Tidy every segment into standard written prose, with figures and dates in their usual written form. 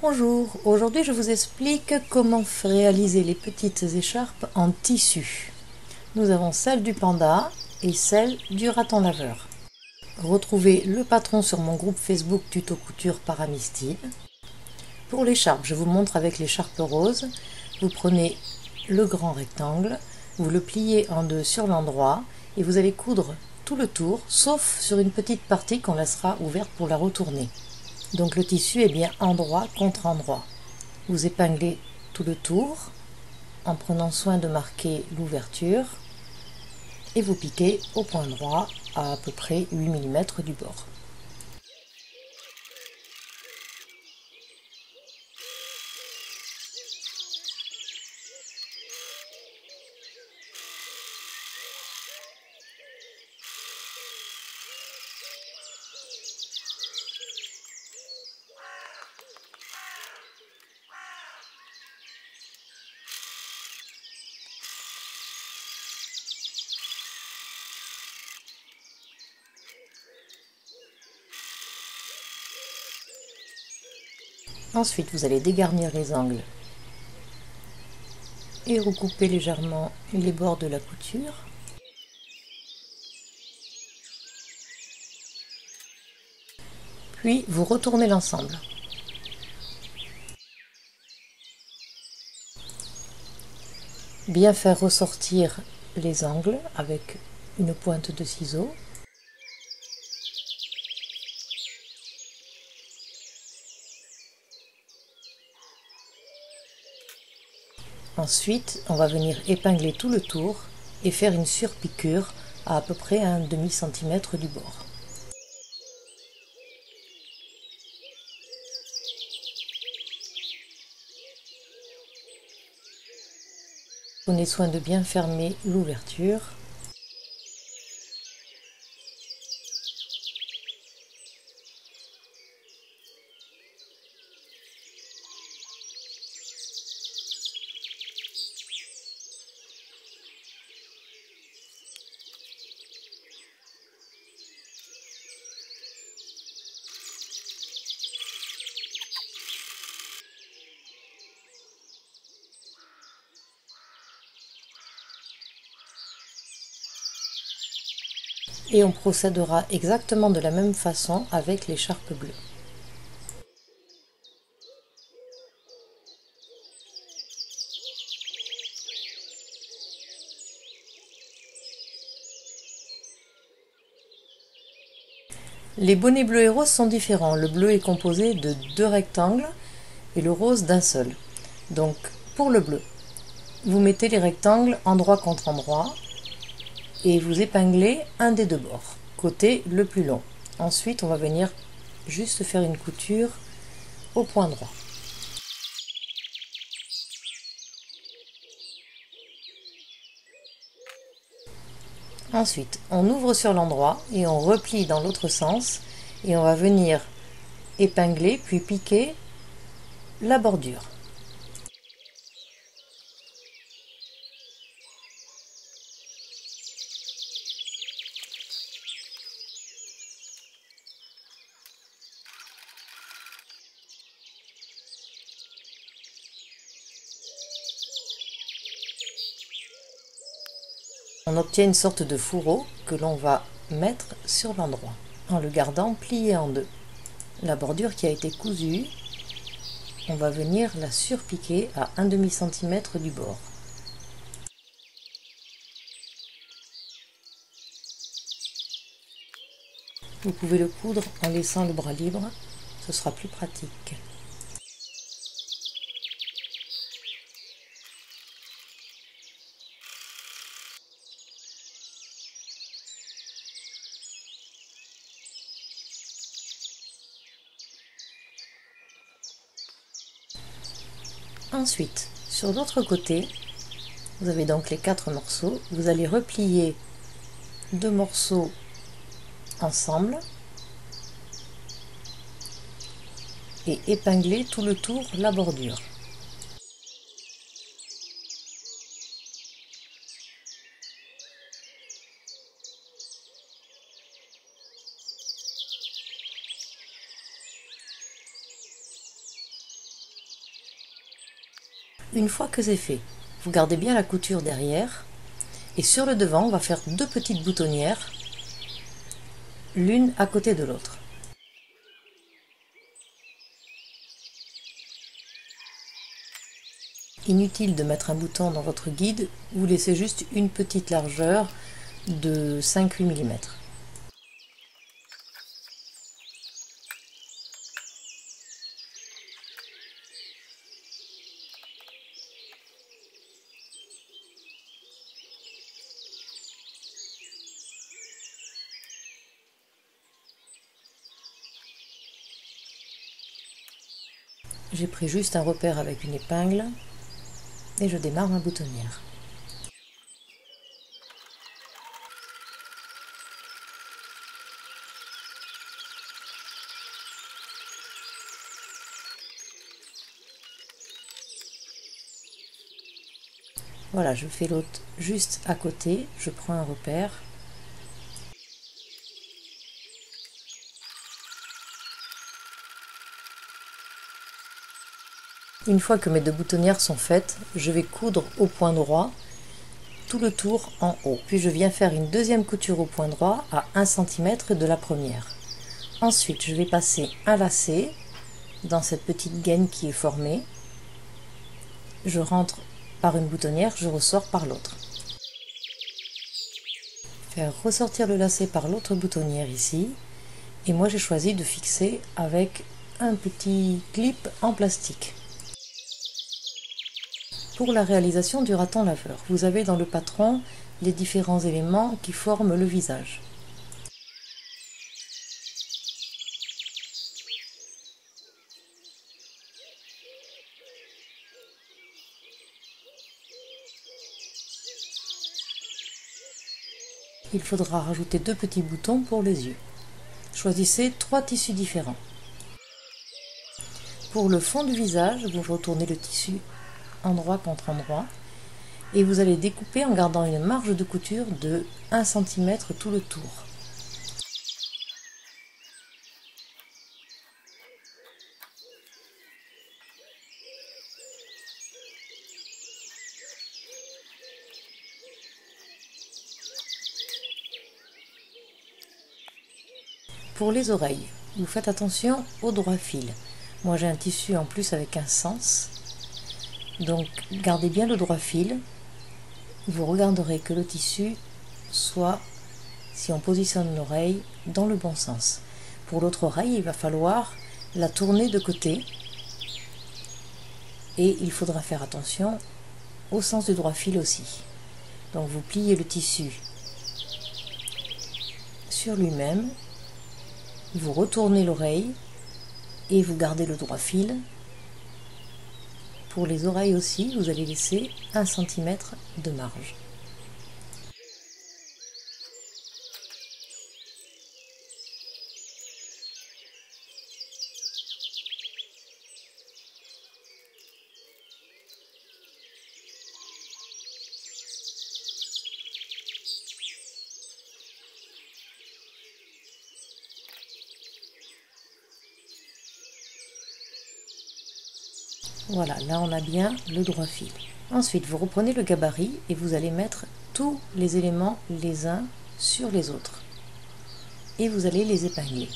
Bonjour, aujourd'hui je vous explique comment réaliser les petites écharpes en tissu. Nous avons celle du panda et celle du raton laveur. Retrouvez le patron sur mon groupe Facebook Tuto Couture par Amistine. Pour l'écharpe, je vous montre avec l'écharpe rose. Vous prenez le grand rectangle, vous le pliez en deux sur l'endroit et vous allez coudre tout le tour, sauf sur une petite partie qu'on laissera ouverte pour la retourner. Donc le tissu est bien endroit contre endroit. Vous épinglez tout le tour en prenant soin de marquer l'ouverture et vous piquez au point droit à peu près 8 mm du bord. Ensuite, vous allez dégarnir les angles et recouper légèrement les bords de la couture. Puis, vous retournez l'ensemble. Bien faire ressortir les angles avec une pointe de ciseau. Ensuite, on va venir épingler tout le tour et faire une surpiqûre à peu près un demi-centimètre du bord. Prenez soin de bien fermer l'ouverture. Et on procédera exactement de la même façon avec l'écharpe bleue. Les bonnets bleus et roses sont différents. Le bleu est composé de 2 rectangles et le rose d'un seul. Donc pour le bleu, vous mettez les rectangles endroit contre endroit et vous épinglez un des deux bords, côté le plus long. Ensuite, on va venir juste faire une couture au point droit. Ensuite, on ouvre sur l'endroit et on replie dans l'autre sens et on va venir épingler puis piquer la bordure. On obtient une sorte de fourreau que l'on va mettre sur l'endroit en le gardant plié en deux. La bordure qui a été cousue, on va venir la surpiquer à un demi-centimètre du bord. Vous pouvez le coudre en laissant le bras libre, ce sera plus pratique. Ensuite, sur l'autre côté, vous avez donc les 4 morceaux. Vous allez replier 2 morceaux ensemble et épingler tout le tour la bordure. Une fois que c'est fait, vous gardez bien la couture derrière et sur le devant on va faire 2 petites boutonnières, l'une à côté de l'autre. Inutile de mettre un bouton dans votre guide, vous laissez juste une petite largeur de 5-8 mm. J'ai pris juste un repère avec une épingle et je démarre ma boutonnière. Voilà, je fais l'autre juste à côté, je prends un repère. Une fois que mes 2 boutonnières sont faites, je vais coudre au point droit tout le tour en haut. Puis je viens faire une deuxième couture au point droit à 1 cm de la première. Ensuite, je vais passer un lacet dans cette petite gaine qui est formée. Je rentre par une boutonnière, je ressors par l'autre. Faire ressortir le lacet par l'autre boutonnière ici. Et moi j'ai choisi de fixer avec un petit clip en plastique. Pour la réalisation du raton laveur, vous avez dans le patron les différents éléments qui forment le visage. Il faudra rajouter 2 petits boutons pour les yeux. Choisissez 3 tissus différents. Pour le fond du visage, vous retournez le tissu endroit contre endroit et vous allez découper en gardant une marge de couture de 1 cm tout le tour. Pour les oreilles, vous faites attention au droit fil. Moi j'ai un tissu en plus avec un sens, donc gardez bien le droit fil. Vous regarderez que le tissu soit, si on positionne l'oreille, dans le bon sens. Pour l'autre oreille, il va falloir la tourner de côté et il faudra faire attention au sens du droit fil aussi. Donc vous pliez le tissu sur lui-même, vous retournez l'oreille et vous gardez le droit fil. Pour les oreilles aussi, vous allez laisser 1 cm de marge. Voilà, là on a bien le droit fil. Ensuite, vous reprenez le gabarit et vous allez mettre tous les éléments les uns sur les autres. Et vous allez les épingler.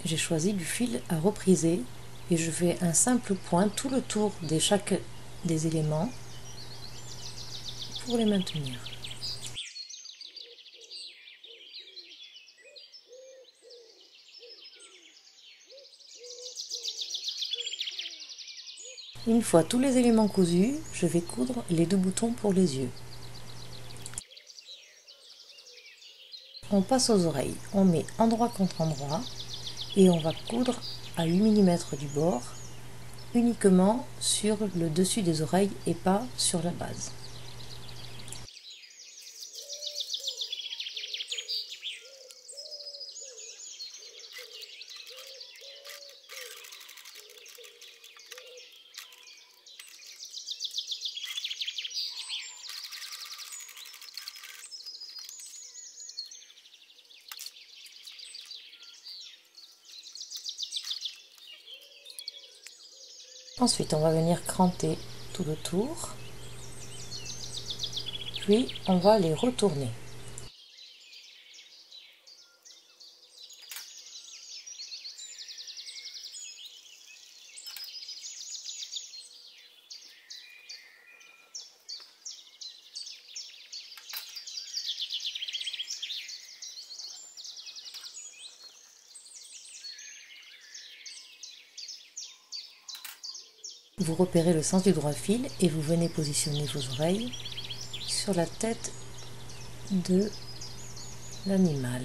J'ai choisi du fil à repriser et je fais un simple point tout le tour de chaque des éléments pour les maintenir. Une fois tous les éléments cousus, je vais coudre les 2 boutons pour les yeux. On passe aux oreilles, on met endroit contre endroit et on va coudre à 8 mm du bord uniquement sur le dessus des oreilles et pas sur la base. Ensuite, on va venir cranter tout le tour, puis on va les retourner. Vous repérez le sens du droit fil et vous venez positionner vos oreilles sur la tête de l'animal.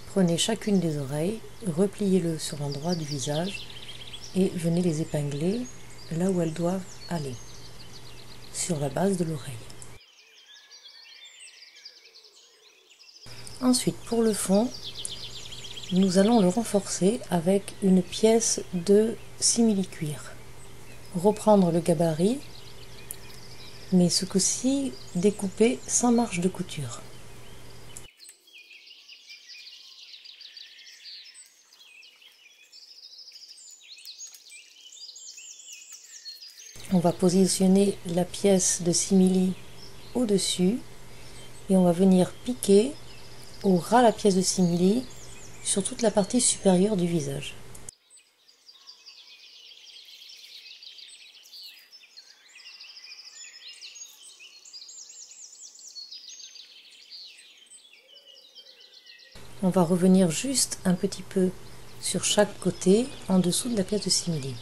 Prenez chacune des oreilles, repliez-le sur l'endroit du visage et venez les épingler là où elles doivent aller, sur la base de l'oreille. Ensuite, pour le fond, nous allons le renforcer avec une pièce de simili-cuir. Reprendre le gabarit, mais ce coup-ci découpé sans marge de couture. On va positionner la pièce de simili au-dessus et on va venir piquer au ras la pièce de simili sur toute la partie supérieure du visage. On va revenir juste un petit peu sur chaque côté en dessous de la pièce de simili.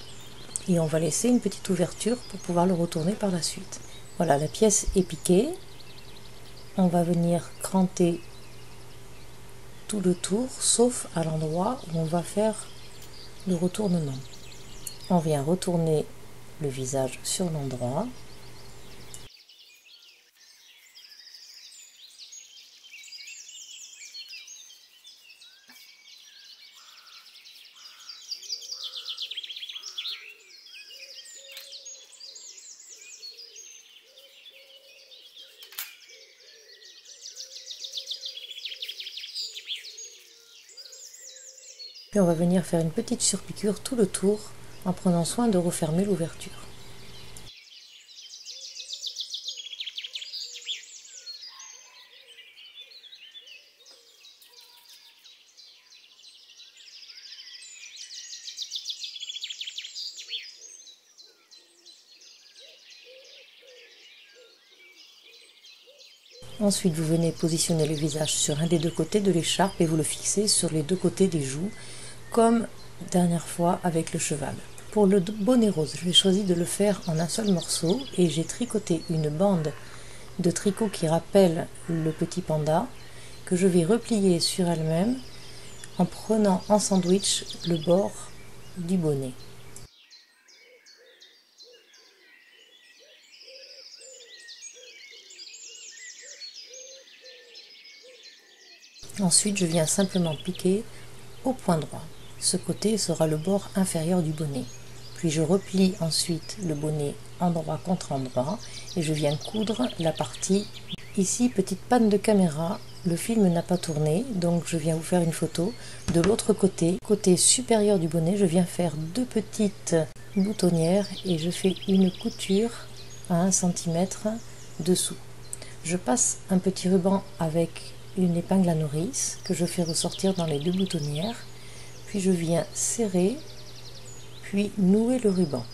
Et on va laisser une petite ouverture pour pouvoir le retourner par la suite. Voilà, la pièce est piquée. On va venir cranter tout le tour, sauf à l'endroit où on va faire le retournement. On vient retourner le visage sur l'endroit. Puis on va venir faire une petite surpiqûre tout le tour en prenant soin de refermer l'ouverture. Ensuite, vous venez positionner le visage sur un des deux côtés de l'écharpe et vous le fixez sur les deux côtés des joues, comme dernière fois avec le cheval. Pour le bonnet rose, j'ai choisi de le faire en un seul morceau et j'ai tricoté une bande de tricot qui rappelle le petit panda que je vais replier sur elle-même en prenant en sandwich le bord du bonnet. Ensuite, je viens simplement piquer au point droit. Ce côté sera le bord inférieur du bonnet. Puis je replie ensuite le bonnet endroit contre endroit et je viens coudre la partie. Ici, petite panne de caméra, le film n'a pas tourné, donc je viens vous faire une photo. De l'autre côté, côté supérieur du bonnet, je viens faire deux petites boutonnières et je fais une couture à 1 cm dessous. Je passe un petit ruban avec une épingle à nourrice que je fais ressortir dans les deux boutonnières, puis je viens serrer, puis nouer le ruban.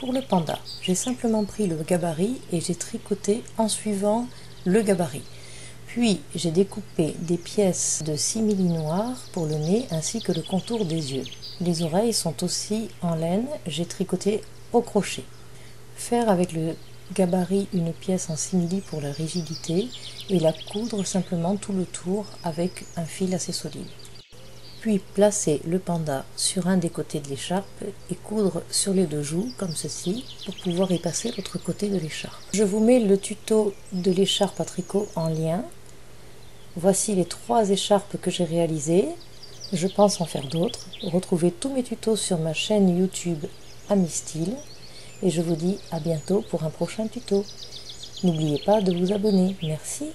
Pour le panda, j'ai simplement pris le gabarit et j'ai tricoté en suivant le gabarit. Puis j'ai découpé des pièces de simili noir pour le nez ainsi que le contour des yeux. Les oreilles sont aussi en laine, j'ai tricoté au crochet. Faire avec le gabarit une pièce en simili pour la rigidité et la coudre simplement tout le tour avec un fil assez solide. Puis placer le panda sur un des côtés de l'écharpe et coudre sur les deux joues comme ceci pour pouvoir y passer l'autre côté de l'écharpe. Je vous mets le tuto de l'écharpe à tricot en lien. Voici les 3 écharpes que j'ai réalisées. Je pense en faire d'autres. Retrouvez tous mes tutos sur ma chaîne YouTube Amistyle et je vous dis à bientôt pour un prochain tuto. N'oubliez pas de vous abonner. Merci.